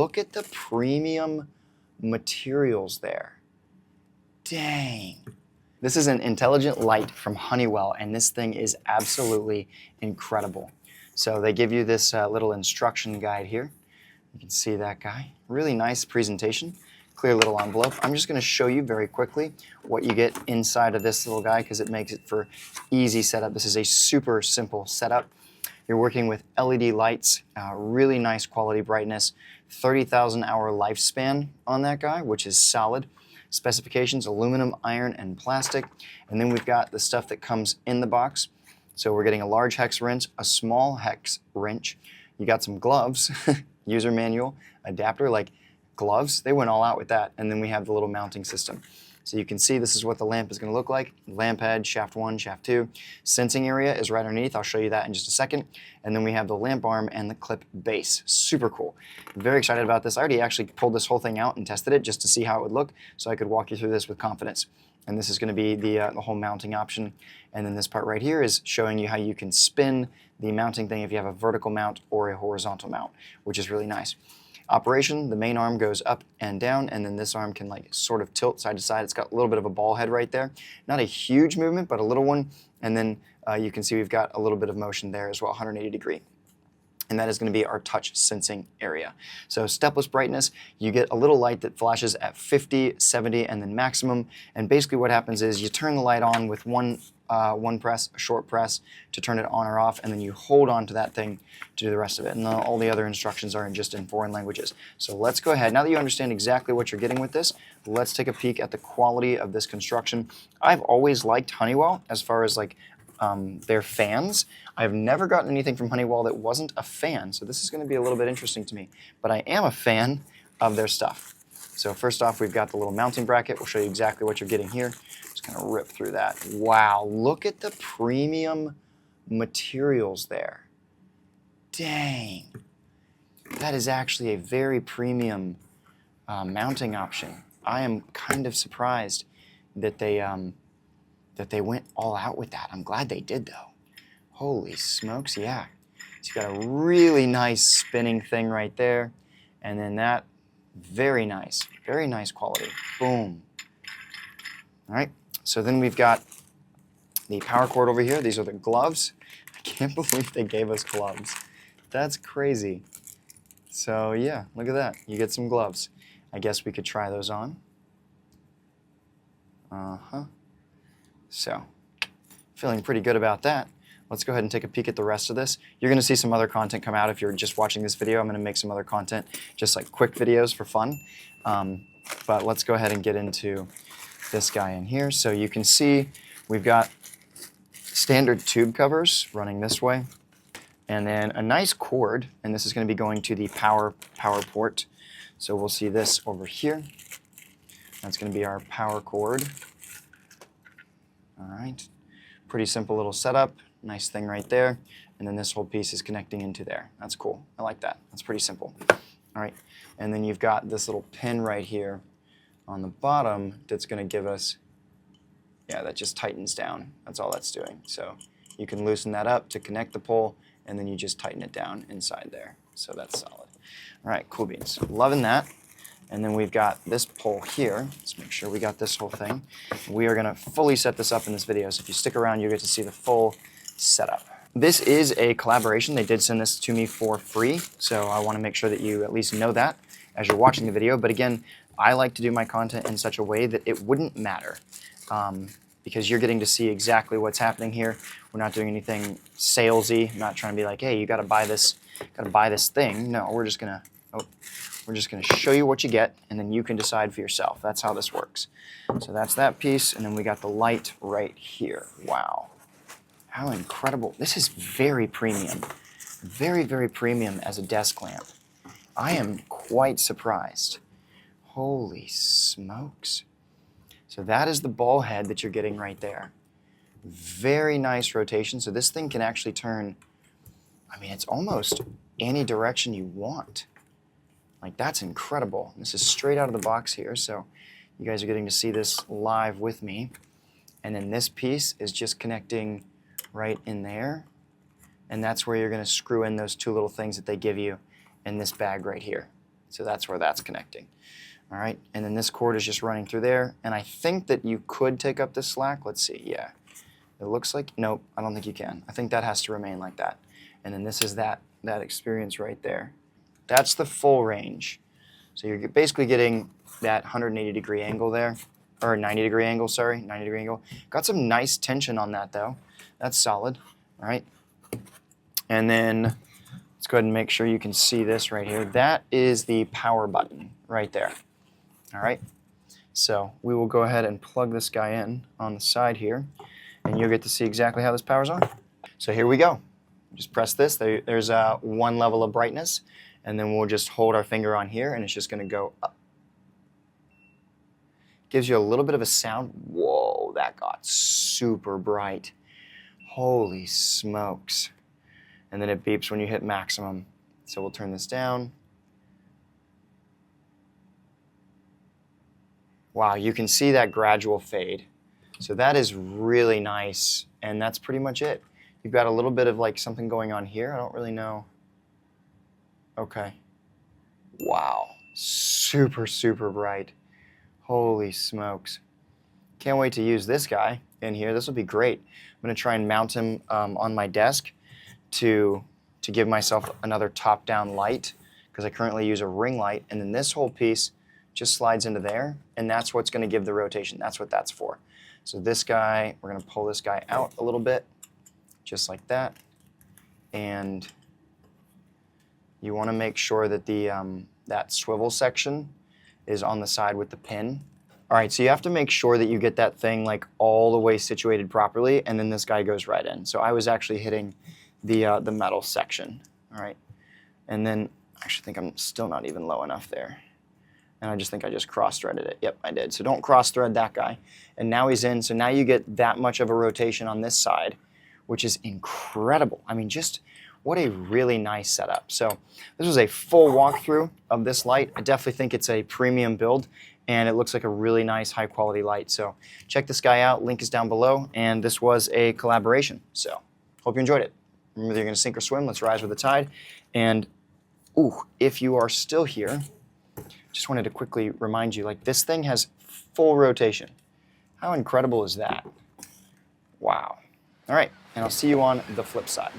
Look at the premium materials there. Dang. This is an intelligent light from Honeywell, and this thing is absolutely incredible. So they give you this little instruction guide here. You can see that guy. Really nice presentation. Clear little envelope. I'm just going to show you very quickly what you get inside of this little guy because it makes it for easy setup. This is a super simple setup. You're working with LED lights, really nice quality brightness, 30,000 hour lifespan on that guy, which is solid. Specifications, aluminum, iron, and plastic. And then we've got the stuff that comes in the box. So we're getting a large hex wrench, a small hex wrench. You got some gloves, user manual, adapter, like gloves. They went all out with that. And then we have the little mounting system. So you can see this is what the lamp is going to look like. Lamp head, shaft 1, shaft 2. Sensing area is right underneath. I'll show you that in just a second. And then we have the lamp arm and the clip base. Super cool. I'm very excited about this. I already actually pulled this whole thing out and tested it just to see how it would look so I could walk you through this with confidence. And this is going to be the whole mounting option. And then this part right here is showing you how you can spin the mounting thing if you have a vertical mount or a horizontal mount, which is really nice. Operation, the main arm goes up and down, and then this arm can like sort of tilt side to side. It's got a little bit of a ball head right there. Not a huge movement, but a little one. And then you can see we've got a little bit of motion there as well, 180 degree. And that is going to be our touch sensing area. So stepless brightness, you get a little light that flashes at 50, 70, and then maximum. And basically what happens is you turn the light on with one press, a short press, to turn it on or off, and then you hold on to that thing to do the rest of it. And all the other instructions are just in foreign languages. So let's go ahead. Now that you understand exactly what you're getting with this, let's take a peek at the quality of this construction. I've always liked Honeywell as far as like their fans. I've never gotten anything from Honeywell that wasn't a fan, so this is going to be a little bit interesting to me. But I am a fan of their stuff. So first off, we've got the little mounting bracket. We'll show you exactly what you're getting here. Just kind of rip through that. Wow, look at the premium materials there. Dang. That is actually a very premium mounting option. I am kind of surprised that they went all out with that. I'm glad they did, though. Holy smokes, yeah. So you got a really nice spinning thing right there. And then that, very nice quality. Boom. All right, so then we've got the power cord over here. These are the gloves. I can't believe they gave us gloves. That's crazy. So yeah, look at that. You get some gloves. I guess we could try those on. So, feeling pretty good about that. Let's go ahead and take a peek at the rest of this. You're going to see some other content come out if you're just watching this video. I'm going to make some other content, just like quick videos for fun. But let's go ahead and get into this guy in here. So you can see we've got standard tube covers running this way, and then a nice cord, and this is going to be going to the power port. So we'll see this over here. That's going to be our power cord. All right, pretty simple little setup. Nice thing right there. And then this whole piece is connecting into there. That's cool. I like that. That's pretty simple. All right, and then you've got this little pin right here on the bottom that's going to give us, yeah, that just tightens down. That's all that's doing. So you can loosen that up to connect the pole, and then you just tighten it down inside there. So that's solid. All right, cool beans. Loving that. And then we've got this pole here. Let's make sure we got this whole thing. We are going to fully set this up in this video, so if you stick around, you'll get to see the full setup. This is a collaboration. They did send this to me for free, so I want to make sure that you at least know that as you're watching the video. But again, I like to do my content in such a way that it wouldn't matter, because you're getting to see exactly what's happening here. We're not doing anything salesy. I'm not trying to be like, hey, you got to buy this thing. No, we're just gonna show you what you get, and then you can decide for yourself. That's how this works. So that's that piece, and then we got the light right here. Wow. How incredible. This is very premium. Very, very premium as a desk lamp. I am quite surprised. Holy smokes. So that is the ball head that you're getting right there. Very nice rotation. So this thing can actually turn, I mean, it's almost any direction you want. Like, that's incredible. This is straight out of the box here, so you guys are getting to see this live with me. And then this piece is just connecting right in there, and that's where you're going to screw in those two little things that they give you in this bag right here. So that's where that's connecting. All right, and then this cord is just running through there, and I think that you could take up this slack. Let's see, yeah. It looks like, nope, I don't think you can. I think that has to remain like that. And then this is that experience right there. That's the full range. So you're basically getting that 180-degree angle there, or 90-degree angle, sorry, 90-degree angle. Got some nice tension on that though. That's solid, all right? And then let's go ahead and make sure you can see this right here. That is the power button right there. All right, so we will go ahead and plug this guy in on the side here, and you'll get to see exactly how this powers on. So here we go. Just press this. There's one level of brightness, and then we'll just hold our finger on here, and it's just going to go up. Gives you a little bit of a sound. Whoa, that got super bright. Holy smokes. And then it beeps when you hit maximum. So we'll turn this down. Wow, you can see that gradual fade. So that is really nice, and that's pretty much it. You've got a little bit of like something going on here. I don't really know. Okay. Wow, super, super bright. Holy smokes. Can't wait to use this guy in here. This will be great. I'm gonna try and mount him on my desk to give myself another top-down light, because I currently use a ring light, and then this whole piece just slides into there, and that's what's going to give the rotation. That's what that's for. So this guy, we're going to pull this guy out a little bit, just like that, and you want to make sure that the that swivel section is on the side with the pin. All right, so you have to make sure that you get that thing like all the way situated properly, and then this guy goes right in. So I was actually hitting the metal section. All right, and then I actually think I'm still not even low enough there. And I just think I just cross-threaded it. Yep, I did. So don't cross-thread that guy. And now he's in, so now you get that much of a rotation on this side, which is incredible. I mean, just what a really nice setup. So this was a full walkthrough of this light. I definitely think it's a premium build, and it looks like a really nice, high-quality light. So check this guy out. Link is down below, and this was a collaboration. So hope you enjoyed it. Remember, you're going to sink or swim. Let's rise with the tide. And, ooh, if you are still here, just wanted to quickly remind you, like, this thing has full rotation. How incredible is that? Wow. All right, and I'll see you on the flip side.